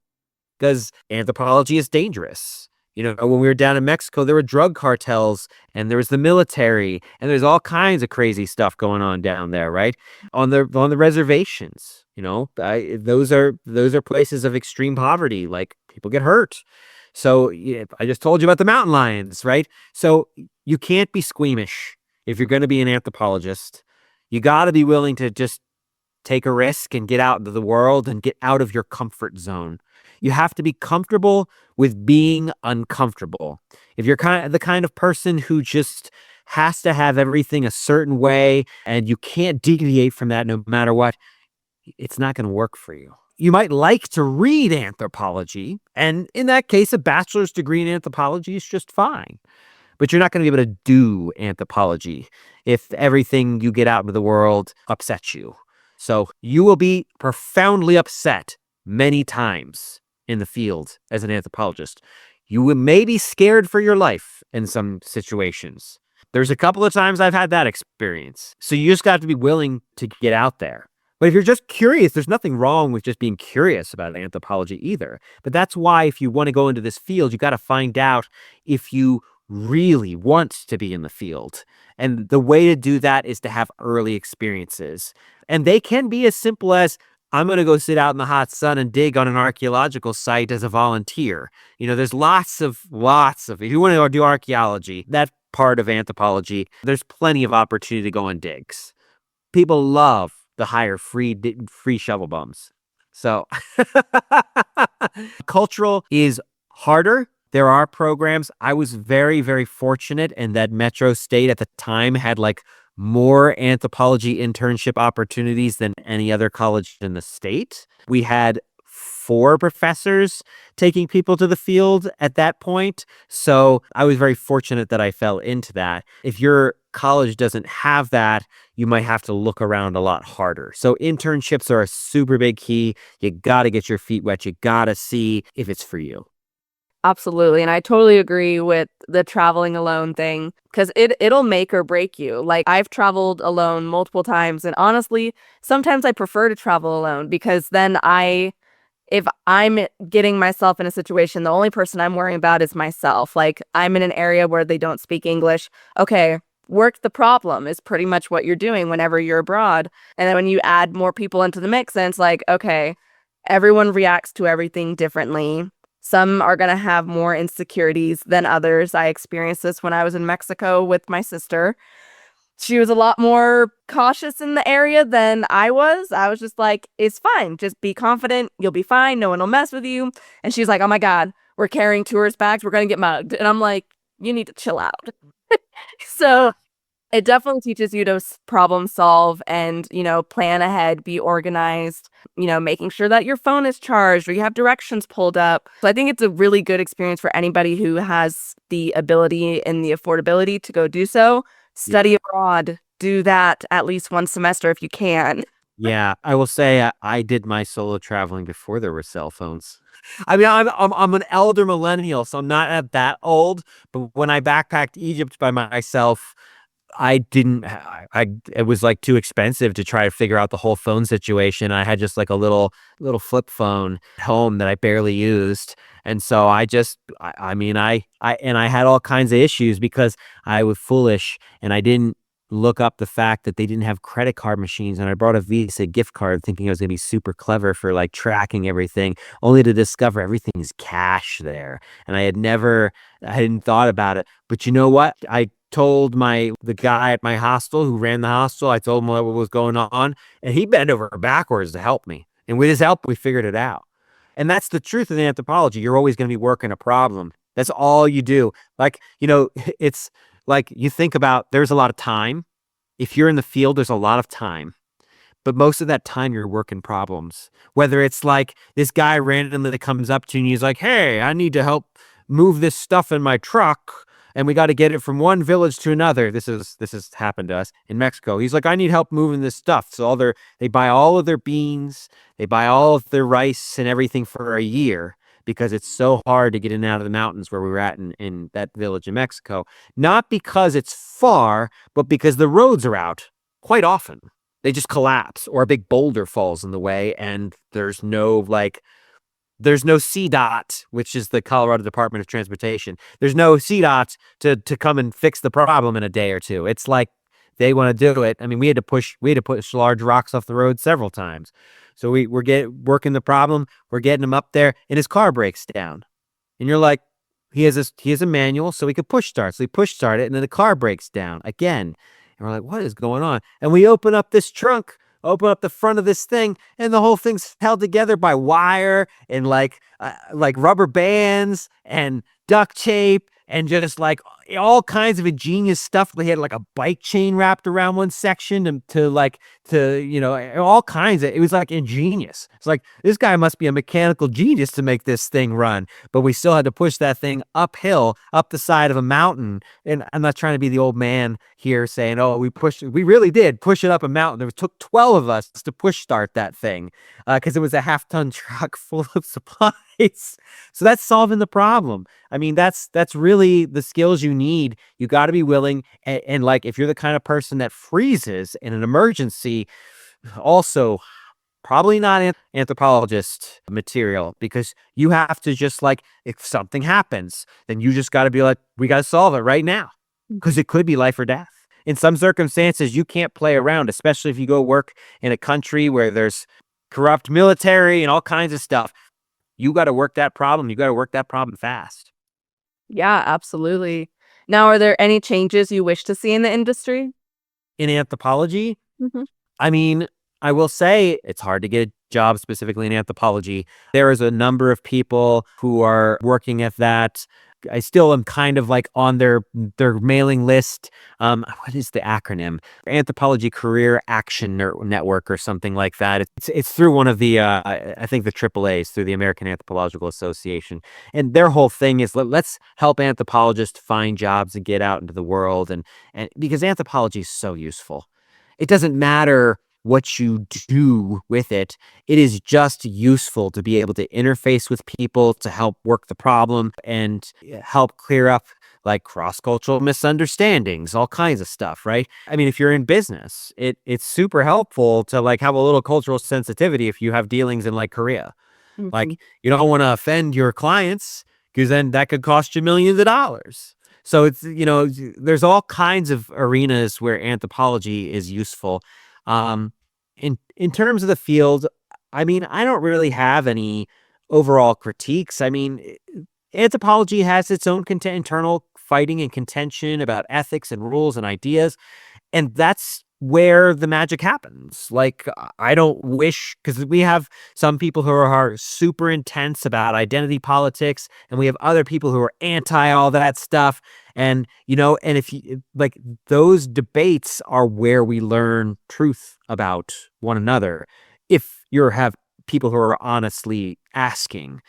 Because anthropology is dangerous." When we were down in Mexico, there were drug cartels and there was the military and there's all kinds of crazy stuff going on down there, right? On the reservations, those are places of extreme poverty. Like people get hurt. So yeah, I just told you about the mountain lions, right? So you can't be squeamish if you're going to be an anthropologist. You got to be willing to just take a risk and get out into the world and get out of your comfort zone. You have to be comfortable with being uncomfortable. If you're the kind of person who just has to have everything a certain way and you can't deviate from that no matter what, it's not going to work for you. You might like to read anthropology, and in that case, a bachelor's degree in anthropology is just fine. But you're not going to be able to do anthropology if everything you get out into the world upsets you. So you will be profoundly upset many times in the field as an anthropologist. You may be scared for your life in some situations. There's a couple of times I've had that experience. So you just got to be willing to get out there. But if you're just curious, there's nothing wrong with just being curious about anthropology either. But that's why if you want to go into this field, you got to find out if you really want to be in the field. And the way to do that is to have early experiences. And they can be as simple as, I'm going to go sit out in the hot sun and dig on an archaeological site as a volunteer. There's lots of, if you want to do archaeology, that part of anthropology, there's plenty of opportunity to go on digs. People love the hire free shovel bums. So cultural is harder. There are programs. I was very, very fortunate in that Metro State at the time had like more anthropology internship opportunities than any other college in the state. We had 4 professors taking people to the field at that point. So I was very fortunate that I fell into that. If your college doesn't have that, you might have to look around a lot harder. So internships are a super big key. You got to get your feet wet. You got to see if it's for you. Absolutely. And I totally agree with the traveling alone thing because it'll make or break you. Like I've traveled alone multiple times. And honestly, sometimes I prefer to travel alone because then if I'm getting myself in a situation, the only person I'm worrying about is myself. Like I'm in an area where they don't speak English. Okay, work the problem is pretty much what you're doing whenever you're abroad. And then when you add more people into the mix, then it's like, okay, everyone reacts to everything differently. Some are going to have more insecurities than others. I experienced this when I was in Mexico with my sister. She was a lot more cautious in the area than I was. I was just like, it's fine. Just be confident. You'll be fine. No one will mess with you. And she's like, oh my God, we're carrying tourist bags. We're going to get mugged. And I'm like, you need to chill out. So it definitely teaches you to problem solve and, plan ahead, be organized, making sure that your phone is charged or you have directions pulled up. So I think it's a really good experience for anybody who has the ability and the affordability to go do so. Study abroad, do that at least one semester if you can. Yeah, I will say I did my solo traveling before there were cell phones. I mean, I'm an elder millennial, so I'm not at that old. But when I backpacked Egypt by myself, I didn't. It was like too expensive to try to figure out the whole phone situation. I had just like a little flip phone at home that I barely used, and so I mean, I had all kinds of issues because I was foolish and I didn't look up the fact that they didn't have credit card machines, and I brought a Visa gift card thinking I was gonna be super clever for like tracking everything, only to discover everything's cash there, and I hadn't thought about it. But you know what? I told the guy at my hostel who ran the hostel, I told him what was going on, and he bent over backwards to help me. And with his help, we figured it out. And that's the truth of anthropology. You're always going to be working a problem. That's all you do. Like, it's like you think about there's a lot of time. If you're in the field, there's a lot of time. But most of that time you're working problems. Whether it's like this guy randomly that comes up to you and he's like, hey, I need to help move this stuff in my truck and we got to get it from one village to another. This has happened to us in Mexico. He's like, I need help moving this stuff. So they buy all of their beans, they buy all of their rice and everything for a year because it's so hard to get in and out of the mountains where we were at in that village in Mexico. Not because it's far, but because the roads are out quite often. They just collapse or a big boulder falls in the way and there's no CDOT, which is the Colorado Department of Transportation. There's no CDOT to come and fix the problem in a day or two. It's like they want to do it. I mean, we had to push large rocks off the road several times. So we're working the problem. We're getting him up there and his car breaks down. And you're like, he has a manual so he could push start. So he push start it and then the car breaks down again. And we're like, what is going on? And we open up this trunk, open up the front of this thing, and the whole thing's held together by wire and like rubber bands and duct tape and just like all kinds of ingenious stuff. They had like a bike chain wrapped around one section all kinds of, it was like ingenious. It's like, this guy must be a mechanical genius to make this thing run. But we still had to push that thing uphill, up the side of a mountain. And I'm not trying to be the old man here saying, oh, we really did push it up a mountain. It took 12 of us to push start that thing because it was a half-ton truck full of supplies. So that's solving the problem. I mean, that's really the skills you need. You got to be willing. And like, if you're the kind of person that freezes in an emergency, also probably not anthropologist material, because you have to just like, if something happens, then you just got to be like, we got to solve it right now because it could be life or death. In some circumstances, you can't play around, especially if you go work in a country where there's corrupt military and all kinds of stuff. You got to work that problem. You got to work that problem fast. Yeah, absolutely. Now, are there any changes you wish to see in the industry? In anthropology, Mhm. I mean, I will say it's hard to get a job specifically in anthropology. There is a number of people who are working at that. I still am kind of like on their mailing list. What is the acronym? Anthropology Career Action Network or something like that. It's through one of the I think the AAA's, through the American Anthropological Association, and their whole thing is let's help anthropologists find jobs and get out into the world, and because anthropology is so useful. It doesn't matter what you do with it. It is just useful to be able to interface with people, to help work the problem and help clear up like cross-cultural misunderstandings, all kinds of stuff, right? I mean, if you're in business, it's super helpful to like have a little cultural sensitivity if you have dealings in like Korea. Mhm. Like, you don't want to offend your clients because then that could cost you millions of dollars. So it's, there's all kinds of arenas where anthropology is useful. Um, in terms of the field, I mean, I don't really have any overall critiques. I mean, anthropology has its own internal fighting and contention about ethics and rules and ideas. And that's where the magic happens. Like, I don't wish, because we have some people who are super intense about identity politics, and we have other people who are anti all that stuff. And, and if you like, those debates are where we learn truth about one another. If you have people who are honestly asking,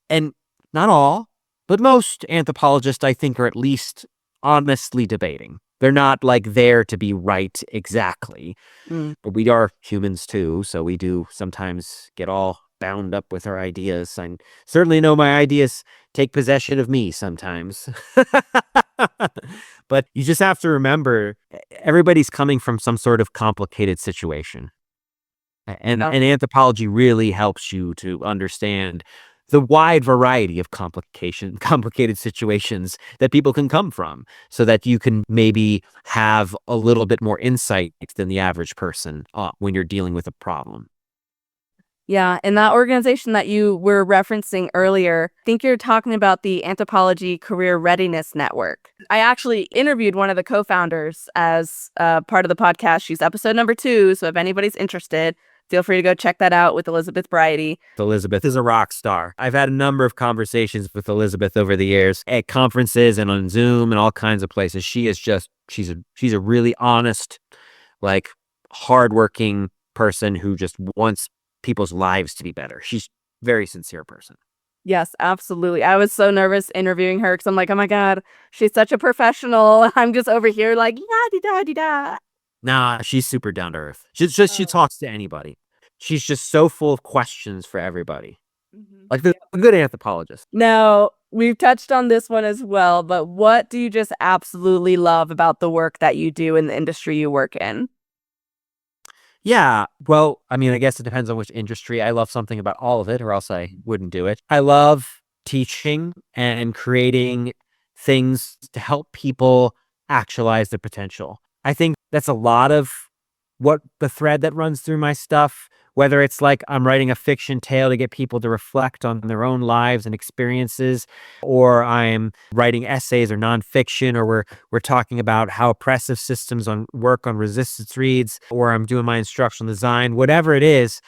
and not all, but most anthropologists, I think, are at least honestly debating. They're not like there to be right exactly, Mm. but we are humans too. So we do sometimes get all bound up with our ideas. I certainly know my ideas take possession of me sometimes. But you just have to remember, everybody's coming from some sort of complicated situation. And anthropology really helps you to understand the wide variety of complicated situations that people can come from, so that you can maybe have a little bit more insight than the average person when you're dealing with a problem. Yeah, and that organization that you were referencing earlier, I think you're talking about the Anthropology Career Readiness Network. I actually interviewed one of the co-founders as part of the podcast. She's episode number 2, so if anybody's interested, feel free to go check that out with Elizabeth Bridey. Elizabeth is a rock star. I've had a number of conversations with Elizabeth over the years at conferences and on Zoom and all kinds of places. She is just, she's a really honest, like, hardworking person who just wants people's lives to be better. She's a very sincere person. Yes, absolutely. I was so nervous interviewing her because I'm like, oh my God, she's such a professional. I'm just over here like, da-di-da-di-da. Nah, she's super down to earth. She talks to anybody. She's just so full of questions for everybody. Like the good anthropologist. Now, we've touched on this one as well, but what do you just absolutely love about the work that you do in the industry you work in? Yeah, well, I mean, I guess it depends on which industry. I love something about all of it, or else I wouldn't do it. I love teaching and creating things to help people actualize their potential. I think that's a lot of what the thread that runs through my stuff, whether it's like I'm writing a fiction tale to get people to reflect on their own lives and experiences, or I'm writing essays or nonfiction, or we're talking about how oppressive systems work on resistance reads, or I'm doing my instructional design, whatever it is.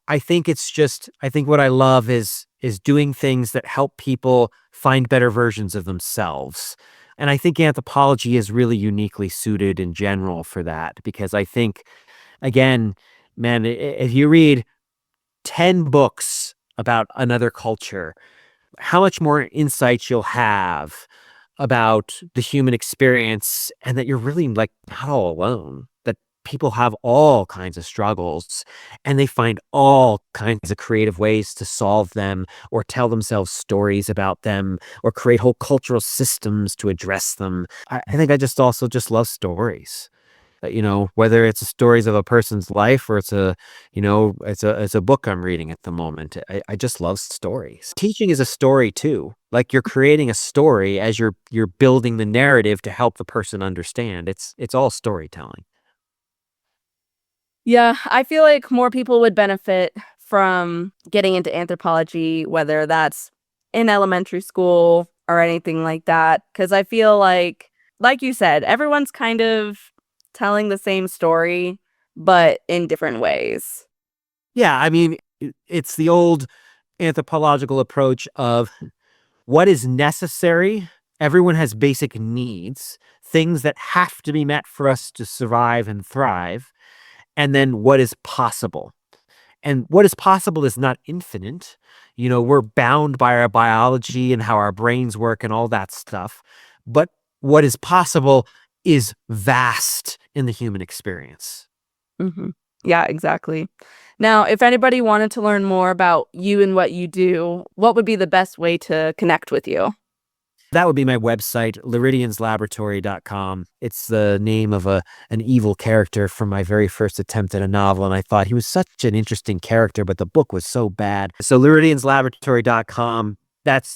I think what I love is doing things that help people find better versions of themselves. And I think anthropology is really uniquely suited in general for that, because I think, again, man, if you read 10 books about another culture, how much more insight you'll have about the human experience, and that you're really, like, not all alone, that people have all kinds of struggles and they find all kinds of creative ways to solve them, or tell themselves stories about them, or create whole cultural systems to address them. I think I just also just love stories. Whether it's stories of a person's life, or it's a book I'm reading at the moment. I just love stories. Teaching is a story too. Like, you're creating a story as you're building the narrative to help the person understand. It's all storytelling. Yeah, I feel like more people would benefit from getting into anthropology, whether that's in elementary school or anything like that. Because I feel like you said, everyone's kind of telling the same story, but in different ways. Yeah, I mean, it's the old anthropological approach of what is necessary. Everyone has basic needs, things that have to be met for us to survive and thrive. And then what is possible. And what is possible is not infinite. We're bound by our biology and how our brains work and all that stuff. But what is possible is vast in the human experience. Hmm. Yeah, exactly. Now, if anybody wanted to learn more about you and what you do, what would be the best way to connect with you? That would be my website, liridianslaboratory.com. It's the name of an evil character from my very first attempt at a novel, and I thought he was such an interesting character, but the book was so bad. So liridianslaboratory.com,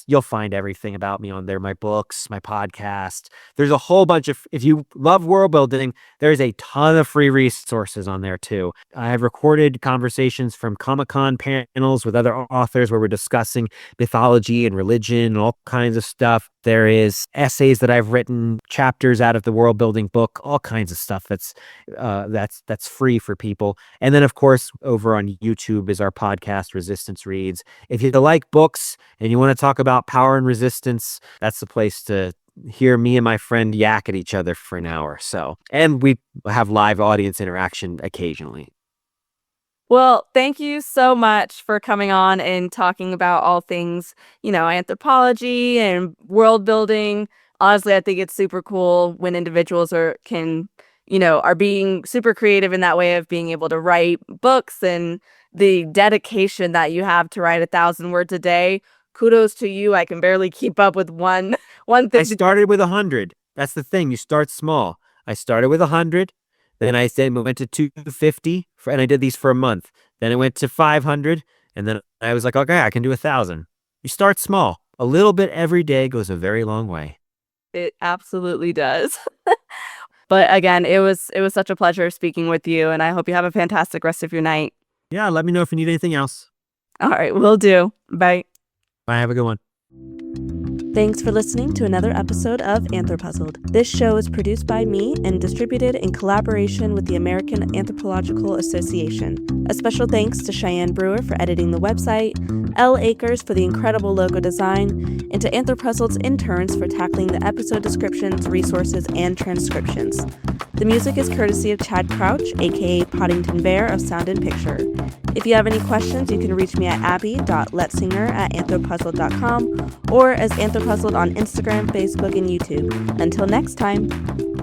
you'll find everything about me on there, my books, my podcast. There's a whole bunch of, if you love world building, there's a ton of free resources on there too. I have recorded conversations from Comic-Con panels with other authors where we're discussing mythology and religion and all kinds of stuff. There is essays that I've written, chapters out of the world building book, all kinds of stuff that's free for people. And then, of course, over on YouTube is our podcast, Resistance Reads. If you like books and you want to talk about power and resistance, that's the place to hear me and my friend yak at each other for an hour. So, and we have live audience interaction occasionally. Well, thank you so much for coming on and talking about all things, anthropology and world building. Honestly, I think it's super cool when individuals are being super creative in that way of being able to write books, and the dedication that you have to write 1,000 words a day. Kudos to you. I can barely keep up with one thing. I started with 100. That's the thing. You start small. I started with 100. Then I went to 250, and I did these for a month. Then I went to 500, and then I was like, okay, I can do 1,000. You start small. A little bit every day goes a very long way. It absolutely does. But again, it was such a pleasure speaking with you, and I hope you have a fantastic rest of your night. Yeah, let me know if you need anything else. All right, will do. Bye. Bye, have a good one. Thanks for listening to another episode of AnthroPuzzled. This show is produced by me and distributed in collaboration with the American Anthropological Association. A special thanks to Cheyenne Brewer for editing the website, L. Akers for the incredible logo design, and to AnthroPuzzled's interns for tackling the episode descriptions, resources, and transcriptions. The music is courtesy of Chad Crouch, aka Poddington Bear of Sound and Picture. If you have any questions, you can reach me at abby.letsinger@anthropuzzled.com or as AnthroPuzzled on Instagram, Facebook, and YouTube. Until next time.